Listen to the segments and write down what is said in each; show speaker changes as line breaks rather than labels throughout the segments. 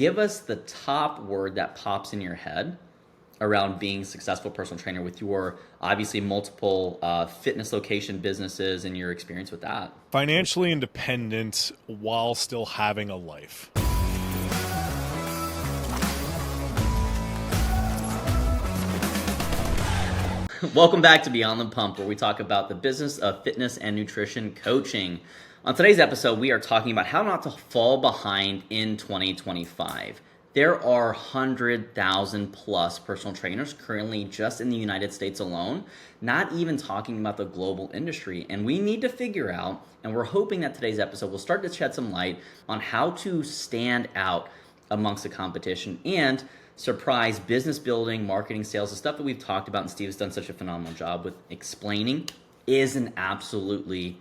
Give us the top word that pops in your head around being a successful personal trainer with your obviously multiple fitness location businesses and your experience with that.
Financially independent while still having a life.
Welcome back to Beyond the Pump, where we talk about the business of fitness and nutrition coaching. On today's episode, we are talking about how not to fall behind in 2025. There are 100,000 plus personal trainers currently just in the United States alone, not even talking about the global industry. And we need to figure out, and we're hoping that today's episode will start to shed some light on how to stand out amongst the competition and surprise business building, marketing, sales, the stuff that we've talked about, and Steve has done such a phenomenal job with explaining, is an absolutely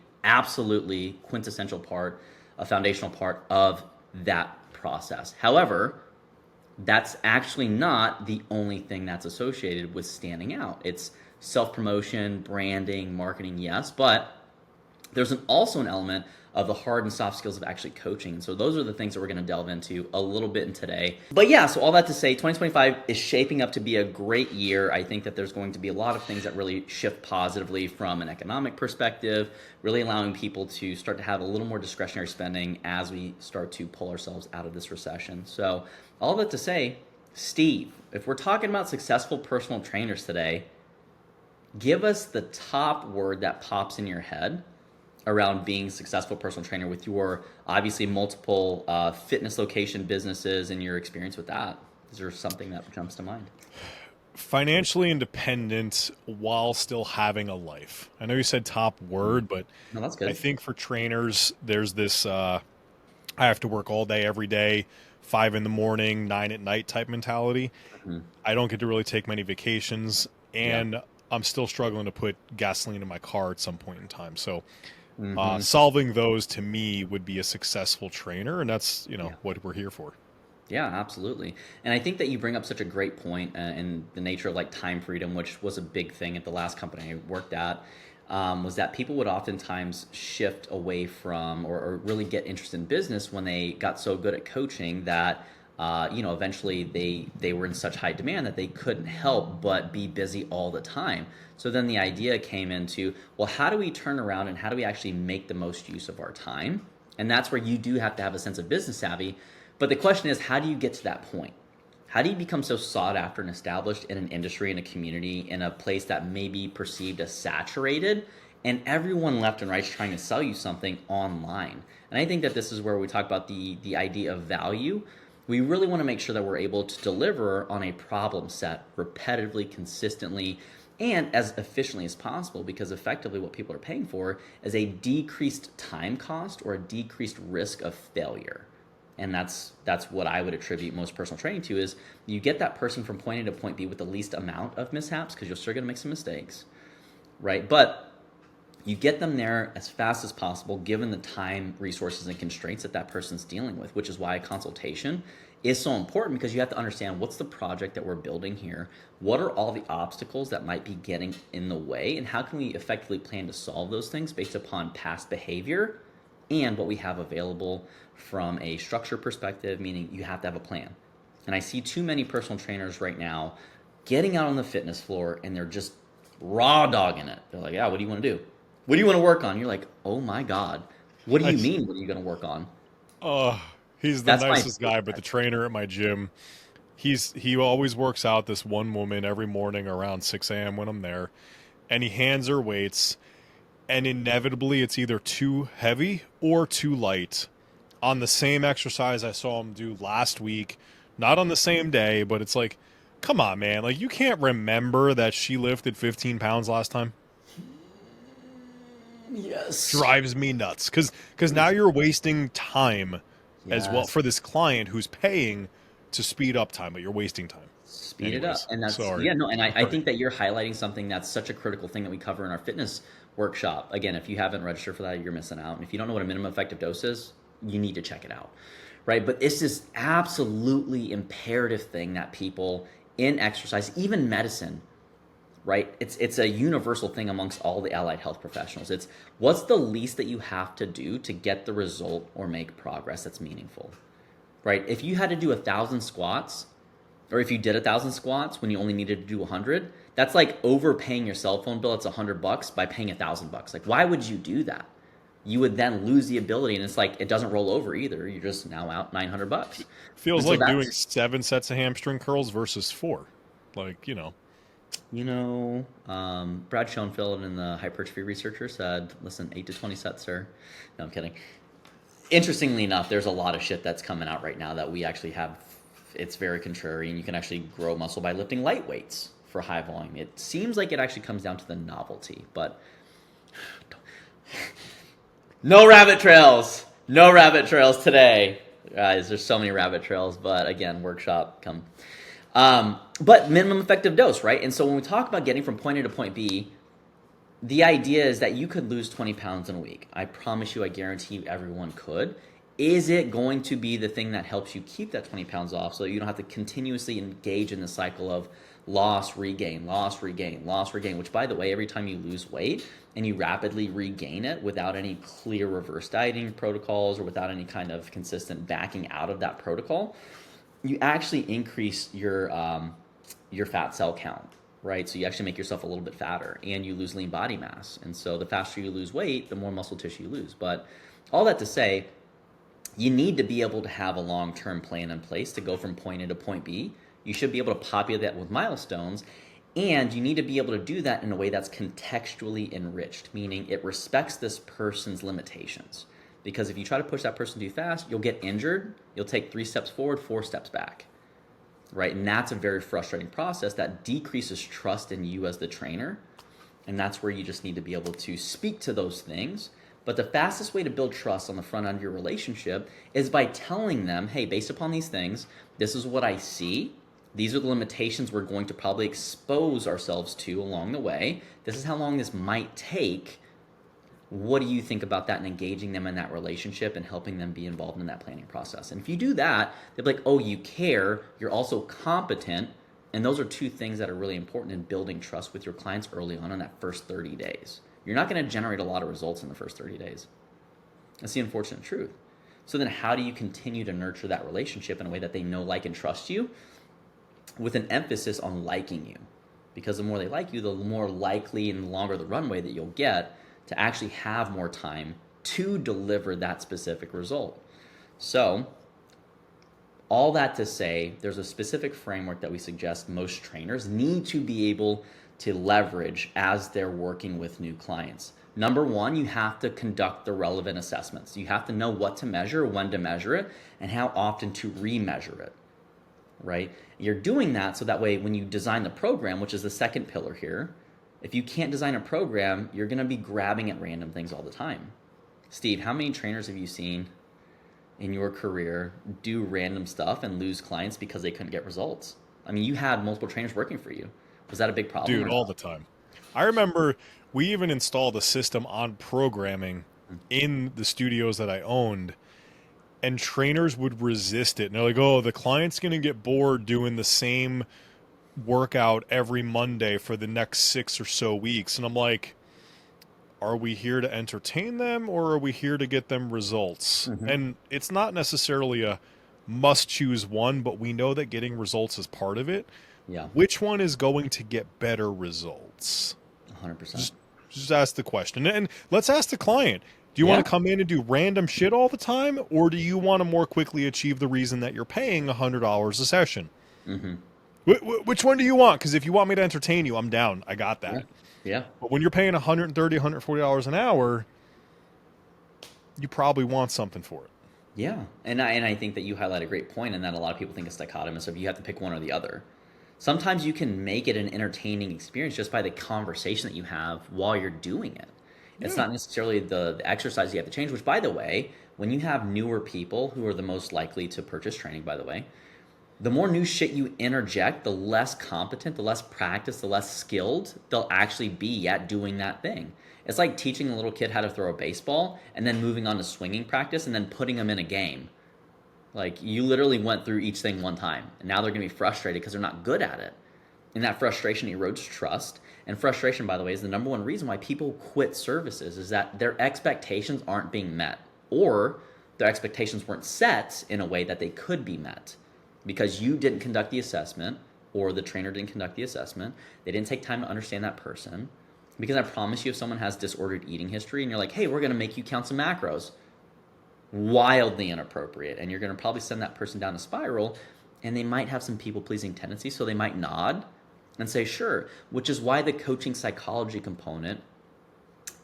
quintessential part, a foundational part of that process. However, that's actually not the only thing that's associated with standing out. It's self-promotion, branding, marketing, yes, but there's also an element of the hard and soft skills of actually coaching. And so those are the things that we're going to delve into a little bit in today. But yeah, so all that to say, 2025 is shaping up to be a great year. I think that there's going to be a lot of things that really shift positively from an economic perspective, really allowing people to start to have a little more discretionary spending as we start to pull ourselves out of this recession. So all that to say, Steve, if we're talking about successful personal trainers today, give us the top word that pops in your head around being a successful personal trainer with your obviously multiple fitness location businesses and your experience with that. Is there something that jumps to mind?
Financially independent while still having a life. I know you said top word, but
No, that's
I
good.
think for trainers, there's this I have to work all day, every day, 5 in the morning, 9 at night type mentality.
Mhm.
I don't get to really take many vacations,
Yeah.
and I'm still struggling to put gasoline in my car at some point in time. So
Hmm.
solving those to me would be a successful trainer, and that's
Yeah.
what we're here for.
Yeah, absolutely. And I think that you bring up such a great point in the nature of like time freedom, which was a big thing at the last company I worked at, was that people would oftentimes shift away from or really get interested in business when they got so good at coaching that eventually they were in such high demand that they couldn't help but be busy all the time. So then the idea came into, well, how do we turn around and how do we actually make the most use of our time? And that's where you do have to have a sense of business savvy. But the question is, how do you get to that point? How do you become so sought after and established in an industry, in a community, in a place that may be perceived as saturated, and everyone left and right is trying to sell you something online? And I think that this is where we talk about the idea of value. We really want to make sure that we're able to deliver on a problem set repetitively, consistently, and as efficiently as possible, because effectively what people are paying for is a decreased time cost or a decreased risk of failure. And that's what I would attribute most personal training to, is you get that person from point A to point B with the least amount of mishaps, because you're still going to make some mistakes, right? But you get them there as fast as possible given the time, resources, and constraints that person's dealing with, which is why a consultation is so important, because you have to understand, what's the project that we're building here, what are all the obstacles that might be getting in the way, and how can we effectively plan to solve those things based upon past behavior and what we have available from a structure perspective, meaning you have to have a plan. And I see too many personal trainers right now getting out on the fitness floor and they're just raw dogging it. They're like, yeah, what do you want to do? What do you want to work on? You're like, oh my God. What do
I,
you mean, what are you going to work on?
uh, he's the
That's my
nicest guy, but the trainer at my gym, he always works out this one woman every morning around 6 a.m. when I'm there, and he hands her weights, and inevitably it's either too heavy or too light on the same exercise I saw him do last week, not on the same day, but it's like, come on, man. Like, you can't remember that she lifted 15 pounds last time?
Yes.
Drives me nuts. Because now you're wasting time as well
Yes.
for this client who's paying to speed up time, but you're wasting time.
Speed it up.
Anyways,
And that's,
sorry.
yeah, no, and I
Sorry.
think that you're highlighting something that's such a critical thing that we cover in our fitness workshop. Again, if you haven't registered for that, you're missing out. And if you don't know what a minimum effective dose is, you need to check it out. Right. But it's this absolutely imperative thing that people in exercise, even medicine, right? It's a universal thing amongst all the allied health professionals. It's what's the least that you have to do to get the result or make progress that's meaningful, right? If you had to do 1,000 squats, or if you did 1,000 squats when you only needed to do 100, that's like overpaying your cell phone bill. It's $100 by paying $1,000. Like, why would you do that? You would then lose the ability, and it's like it doesn't roll over either. You're just now out $900, and
Feels
so
like doing
that's
7 sets of hamstring curls versus four. Like,
Brad Schoenfeld and the hypertrophy researcher said, listen, 8 to 20 sets, sir. No, I'm kidding. Interestingly enough, there's a lot of shit that's coming out right now that we actually have. It's very contrary, and you can actually grow muscle by lifting light weights for high volume. It seems like it actually comes down to the novelty, but no rabbit trails. No rabbit trails today. Guys, there's so many rabbit trails, but again, workshop come. But minimum effective dose, right? And so when we talk about getting from point A to point B, the idea is that you could lose 20 pounds in a week. I promise you, I guarantee you everyone could. Is it going to be the thing that helps you keep that 20 pounds off so that you don't have to continuously engage in the cycle of loss, regain, loss, regain, loss, regain, which, by the way, every time you lose weight and you rapidly regain it without any clear reverse dieting protocols or without any kind of consistent backing out of that protocol, you actually increase your fat cell count, right? So you actually make yourself a little bit fatter and you lose lean body mass. And so the faster you lose weight, the more muscle tissue you lose. But all that to say, you need to be able to have a long-term plan in place to go from point A to point B. You should be able to populate that with milestones, and you need to be able to do that in a way that's contextually enriched, meaning it respects this person's limitations. Because if you try to push that person too fast, you'll get injured, you'll take 3 steps forward, 4 steps back, right? And that's a very frustrating process that decreases trust in you as the trainer, and that's where you just need to be able to speak to those things. But the fastest way to build trust on the front end of your relationship is by telling them, hey, based upon these things, this is what I see. These are the limitations we're going to probably expose ourselves to along the way. This is how long this might take. What do you think about that, and engaging them in that relationship and helping them be involved in that planning process? And if you do that, they'll be like, oh, you care, you're also competent. And those are two things that are really important in building trust with your clients early on in that first 30 days. You're not going to generate a lot of results in the first 30 days. That's the unfortunate truth. So then how do you continue to nurture that relationship in a way that they know, like, and trust you, with an emphasis on liking you? Because the more they like you, the more likely and the longer the runway that you'll get to actually have more time to deliver that specific result. So all that to say, there's a specific framework that we suggest most trainers need to be able to leverage as they're working with new clients. Number one, you have to conduct the relevant assessments. You have to know what to measure, when to measure it, and how often to remeasure it, right? You're doing that so that way when you design the program, which is the second pillar here, if you can't design a program, you're gonna be grabbing at random things all the time. Steve, how many trainers have you seen in your career do random stuff and lose clients because they couldn't get results? I mean, you had multiple trainers working for you. Was that a big problem
dude,
or
all
no?
the time. I remember we even installed a system on programming in the studios that I owned, and trainers would resist it. And they're like, oh, the client's going to get bored doing the same workout every Monday for the next 6 or so weeks. And I'm like, are we here to entertain them, or are we here to get them results?
Mm-hmm.
And it's not necessarily a must choose one, but we know that getting results is part of it.
Yeah,
Which one is going to get better results?
100%.
Just ask the question. And let's ask the client, do you want
Yeah.
to come in and do random shit all the time, or do you want to more quickly achieve the reason that you're paying $100 a session?
Mm-hmm.
Which one do you want? Because if you want me to entertain you, I'm down. I got
Yeah.
that.
Yeah.
But when you're paying $130, $140 an hour, you probably want something for it.
Yeah. And I think that you highlight a great point, in that a lot of people think it's dichotomous, so you have to pick one or the other. Sometimes you can make it an entertaining experience just by the conversation that you have while you're doing it. It's
Yeah.
not necessarily the exercise you have to change, which, by the way, when you have newer people who are the most likely to purchase training, by the way, the more new shit you interject, the less competent, the less practiced, the less skilled they'll actually be at doing that thing. It's like teaching a little kid how to throw a baseball and then moving on to swinging practice and then putting them in a game. Like, you literally went through each thing one time, and now they're going to be frustrated because they're not good at it. And that frustration erodes trust. And frustration, by the way, is the number one reason why people quit services, is that their expectations aren't being met, or their expectations weren't set in a way that they could be met because you didn't conduct the assessment or the trainer didn't conduct the assessment. They didn't take time to understand that person. Because I promise you, if someone has disordered eating history and you're like, hey, we're going to make you count some macros, wildly inappropriate. And you're going to probably send that person down a spiral, and they might have some people pleasing tendencies. So they might nod and say, sure, which is why the coaching psychology component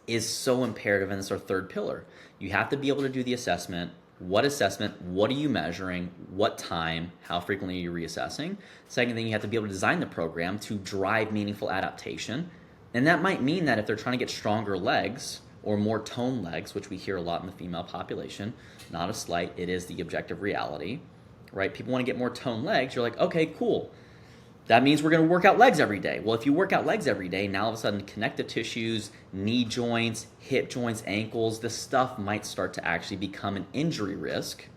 is so imperative, and it's our third pillar. You have to be able to do the assessment. What assessment? What are you measuring? What time? How frequently are you reassessing? Second thing, you have to be able to design the program to drive meaningful adaptation. And that might mean that if they're trying to get stronger legs or more toned legs, which we hear a lot in the female population, not a slight, it is the objective reality, right? People want to get more toned legs. You're like, okay, cool. That means we're going to work out legs every day. Well, if you work out legs every day, now all of a sudden connective tissues, knee joints, hip joints, ankles, this stuff might start to actually become an injury risk.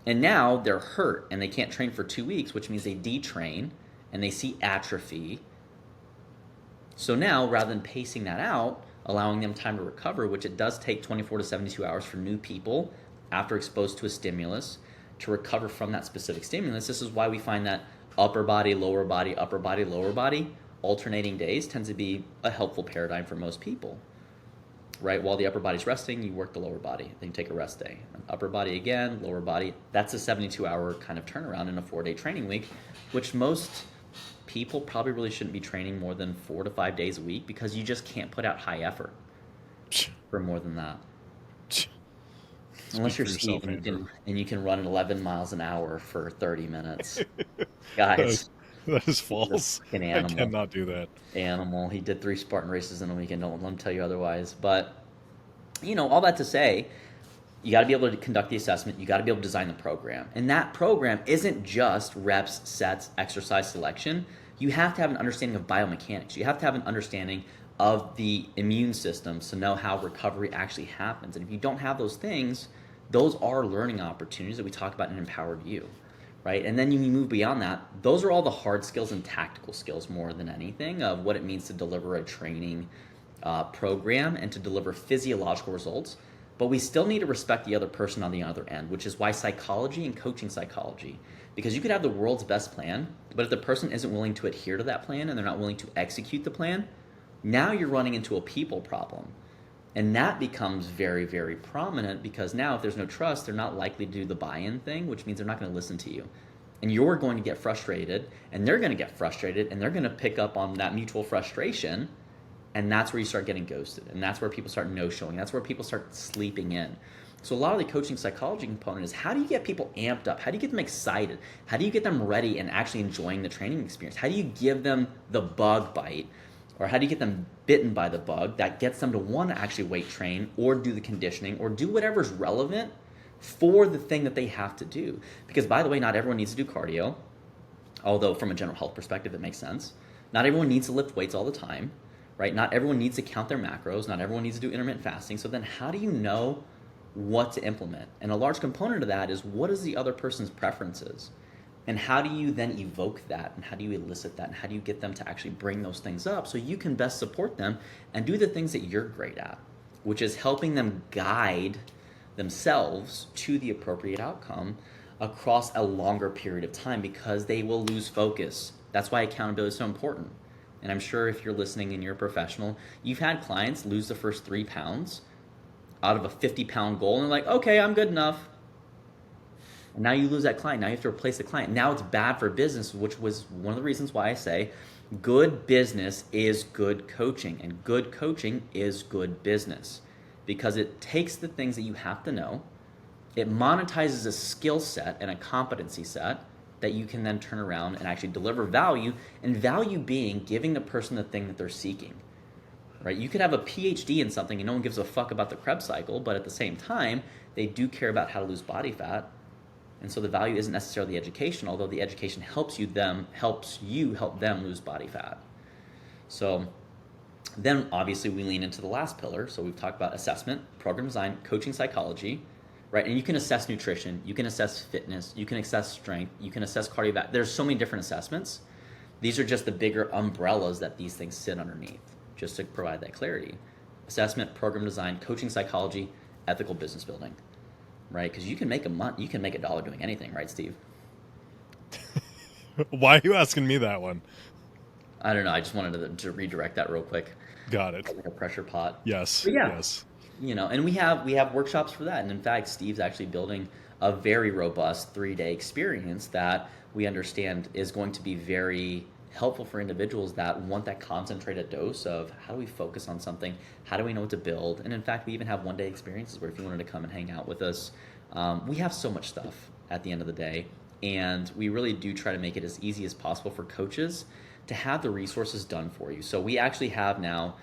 And now they're hurt and they can't train for 2 weeks, which means they detrain and they see atrophy. So now, rather than pacing that out, allowing them time to recover, which it does take 24 to 72 hours for new people after exposed to a stimulus to recover from that specific stimulus. This is why we find that upper body, lower body, upper body, lower body, alternating days tends to be a helpful paradigm for most people, right? While the upper body's resting, you work the lower body, then you take a rest day. Upper body again, lower body. That's a 72-hour kind of turnaround in a 4-day training week, which most people probably really shouldn't be training more than 4 to 5 days a week because you just can't put out high effort for more than that. Unless you're Steve and you can run 11 miles an hour for 30 minutes. Guys,
that is false.
An animal.
I cannot do that.
Animal. He did 3 Spartan races in a weekend. Don't let him tell you otherwise. But, all that to say, you got to be able to conduct the assessment. You got to be able to design the program. And that program isn't just reps, sets, exercise selection. You have to have an understanding of biomechanics. You have to have an understanding of the immune system to know how recovery actually happens. And if you don't have those things, those are learning opportunities that we talk about in Empowered You, right? And then you move beyond that. Those are all the hard skills and tactical skills more than anything of what it means to deliver a training program and to deliver physiological results. But we still need to respect the other person on the other end, which is why psychology and coaching psychology. Because you could have the world's best plan, but if the person isn't willing to adhere to that plan and they're not willing to execute the plan, now you're running into a people problem. And that becomes very, very prominent because now if there's no trust, they're not likely to do the buy-in thing, which means they're not going to listen to you. And you're going to get frustrated, and they're going to get frustrated, and they're going to pick up on that mutual frustration, and that's where you start getting ghosted. And that's where people start no-showing. That's where people start sleeping in. So a lot of the coaching psychology component is how do you get people amped up? How do you get them excited? How do you get them ready and actually enjoying the training experience? How do you give them the bug bite? Or how do you get them bitten by the bug that gets them to want to actually weight train or do the conditioning or do whatever's relevant for the thing that they have to do? Because, by the way, not everyone needs to do cardio, although from a general health perspective, it makes sense. Not everyone needs to lift weights all the time, right? Not everyone needs to count their macros. Not everyone needs to do intermittent fasting. So then how do you know what to implement? And a large component of that is what is the other person's preferences? And how do you then evoke that? And how do you elicit that? And how do you get them to actually bring those things up so you can best support them and do the things that you're great at, which is helping them guide themselves to the appropriate outcome across a longer period of time because they will lose focus. That's why accountability is so important. And I'm sure if you're listening and you're a professional, you've had clients lose the first 3 pounds out of a 50-pound goal and they're like, okay, I'm good enough. And now you lose that client. Now you have to replace the client. Now it's bad for business, which was one of the reasons why I say good business is good coaching, and good coaching is good business because it takes the things that you have to know, it monetizes a skill set and a competency set that you can then turn around and actually deliver value, and value being giving the person the thing that they're seeking. Right? You could have a PhD in something and no one gives a fuck about the Krebs cycle, but at the same time, they do care about how to lose body fat. And so the value isn't necessarily the education, although the education helps you help them lose body fat. So then obviously we lean into the last pillar. So we've talked about assessment, program design, coaching psychology, right? And you can assess nutrition, you can assess fitness, you can assess strength, you can assess cardiovascular. There's so many different assessments. These are just the bigger umbrellas that these things sit underneath, just to provide that clarity. Assessment, program design, coaching psychology, ethical business building. right? Because you can make a dollar doing anything, right, Steve?
Why are you asking me that one?
I don't know. I just wanted to redirect that real quick,
Got it.
like a pressure pot.
Yes.
But yeah,
Yes.
and we have workshops for that. And in fact, Steve's actually building a very robust 3-day experience that we understand is going to be very helpful for individuals that want that concentrated dose of how do we focus on something, how do we know what to build. And in fact, we even have 1-day experiences where if you wanted to come and hang out with us, we have so much stuff at the end of the day, and we really do try to make it as easy as possible for coaches to have the resources done for you. So we actually have now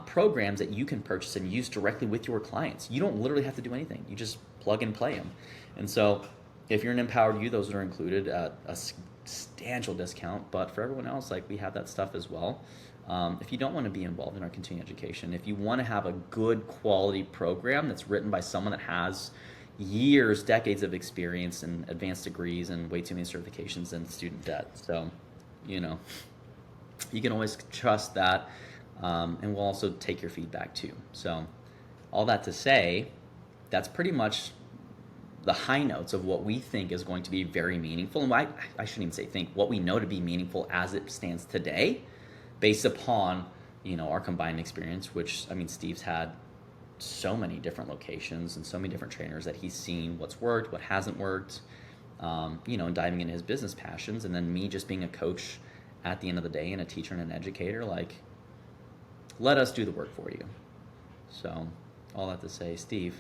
programs that you can purchase and use directly with your clients. You don't literally have to do anything. You just plug and play them. And so if you're an empowered you, those are included at a substantial discount. But for everyone else, like we have that stuff as well. If you don't want to be involved in our continuing education, if you want to have a good quality program that's written by someone that has years, decades of experience and advanced degrees and way too many certifications and student debt. So, you know, you can always trust that, and we'll also take your feedback too. So, all that to say, that's pretty much the high notes of what we think is going to be very meaningful. And I shouldn't even say think, what we know to be meaningful as it stands today, based upon, our combined experience, which, I mean, Steve's had so many different locations and so many different trainers that he's seen what's worked, what hasn't worked, and diving into his business passions. And then me just being a coach at the end of the day and a teacher and an educator, like, let us do the work for you. So, all that to say, Steve,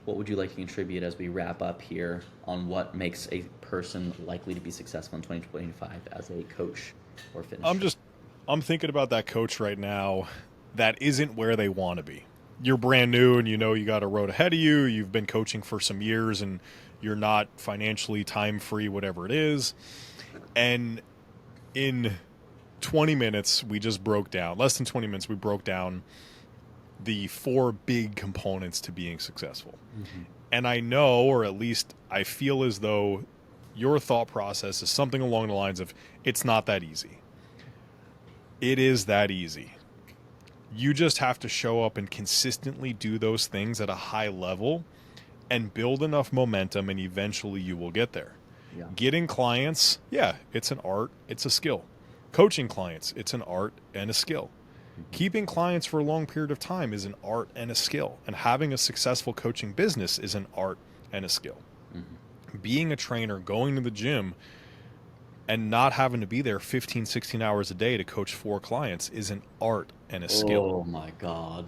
what would you like to contribute as we wrap up here on what makes a person likely to be successful in 2025 as a coach or fitness trainer?
I'm thinking about that coach right now that isn't where they want to be. You're brand new and you got a road ahead of you. You've been coaching for some years and you're not financially time free, whatever it is. And in 20 minutes, we just broke down, less than 20 minutes, we broke down the 4 big components to being successful. Mm-hmm. And I know, or at least I feel as though your thought process is something along the lines of, it's not that easy. It is that easy. You just have to show up and consistently do those things at a high level and build enough momentum, and eventually you will get there. Yeah. Getting clients, yeah, it's an art, it's a skill. Coaching clients, it's an art and a skill. Mm-hmm. Keeping clients for a long period of time is an art and a skill. And having a successful coaching business is an art and a skill. Mm-hmm. Being a trainer, going to the gym, and not having to be there 15, 16 hours a day to coach 4 clients is an art and a skill.
Oh my God.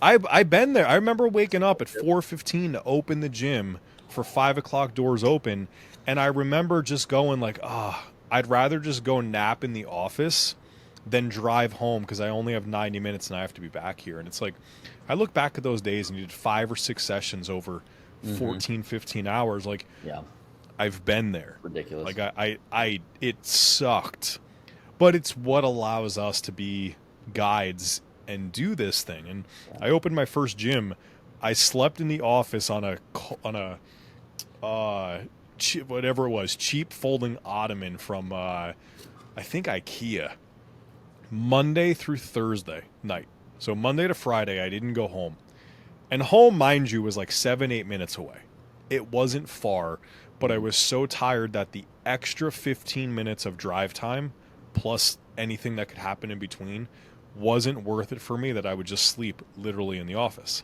I've been there. I remember waking up at 4:15 to open the gym for 5 o'clock doors open. And I remember just going like, I'd rather just go nap in the office than drive home because I only have 90 minutes and I have to be back here. And it's like, I look back at those days and you did 5 or 6 sessions over 14, 15 hours. Like, yeah. I've been there.
Ridiculous.
Like it sucked, but it's what allows us to be guides and do this thing. And I opened my first gym. I slept in the office on a whatever it was, cheap folding ottoman from I think IKEA. Monday through Thursday night. So Monday to Friday, I didn't go home. And home, mind you, was like 7-8 minutes away. It wasn't far. But I was so tired that the extra 15 minutes of drive time, plus anything that could happen in between, wasn't worth it for me, that I would just sleep literally in the office.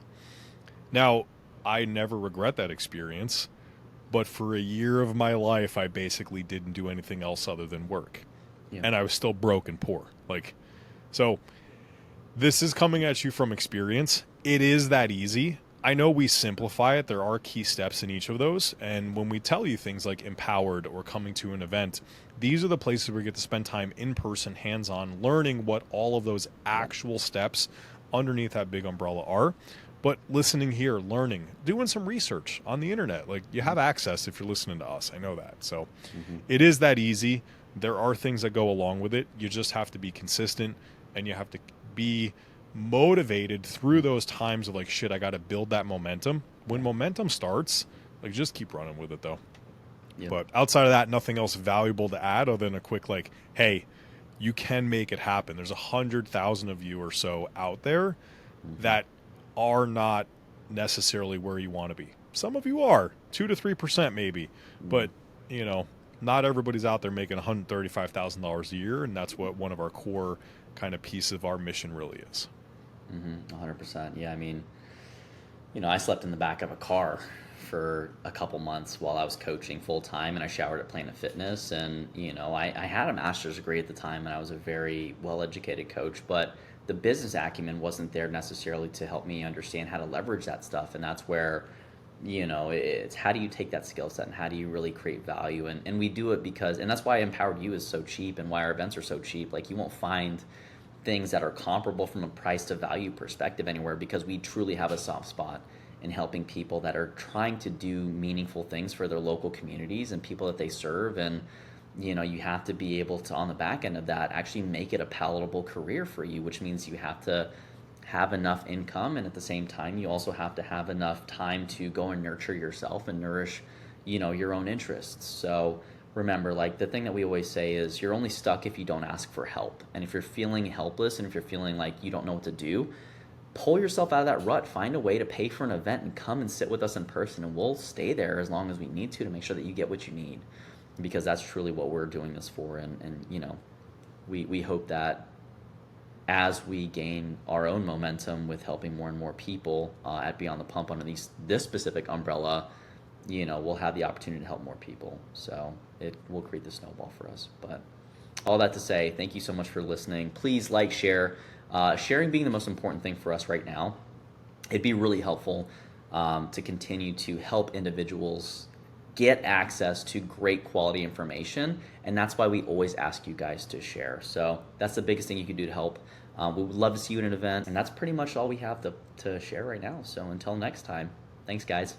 Now, I never regret that experience, but for a year of my life, I basically didn't do anything else other than work. Yeah. And I was still broke and poor. So this is coming at you from experience. It is that easy. I know we simplify it. There are key steps in each of those. And when we tell you things like empowered or coming to an event, these are the places where we get to spend time in person, hands-on, learning what all of those actual steps underneath that big umbrella are. But listening here, learning, doing some research on the internet. Like, you have access if you're listening to us. I know that. So It is that easy. There are things that go along with it. You just have to be consistent, and you have to be motivated through those times of like, shit, I got to build that momentum. When momentum starts, like, just keep running with it though. Yep. But outside of that, nothing else valuable to add other than a quick like, hey, you can make it happen. There's 100,000 of you or so out there that are not necessarily where you want to be. Some of you are 2 to 3% maybe,
Mm,
but you know, not everybody's out there making $135,000 a year, and that's what one of our core kind of piece of our mission really is.
100%. Yeah, I mean, I slept in the back of a car for a couple months while I was coaching full time, and I showered at Planet Fitness. And I had a master's degree at the time, and I was a very well educated coach, but the business acumen wasn't there necessarily to help me understand how to leverage that stuff. And that's where it's how do you take that skill set and how do you really create value, and we do it because, and that's why Empowered You is so cheap and why our events are so cheap. Like, you won't find things that are comparable from a price to value perspective anywhere, because we truly have a soft spot in helping people that are trying to do meaningful things for their local communities and people that they serve. And you have to be able to, on the back end of that, actually make it a palatable career for you, which means you have to have enough income, and at the same time you also have to have enough time to go and nurture yourself and nourish your own interests. So remember, like, the thing that we always say is you're only stuck if you don't ask for help. And if you're feeling helpless and if you're feeling like you don't know what to do, pull yourself out of that rut. Find a way to pay for an event and come and sit with us in person, and we'll stay there as long as we need to make sure that you get what you need, because that's truly what we're doing this for. And we hope that as we gain our own momentum with helping more and more people at Beyond the Pump under this specific umbrella, we'll have the opportunity to help more people. So it will create the snowball for us. But all that to say, thank you so much for listening. Please like, share. Sharing being the most important thing for us right now. It'd be really helpful to continue to help individuals get access to great quality information, and that's why we always ask you guys to share. So that's the biggest thing you can do to help. We would love to see you at an event, and that's pretty much all we have to share right now. So until next time, thanks, guys.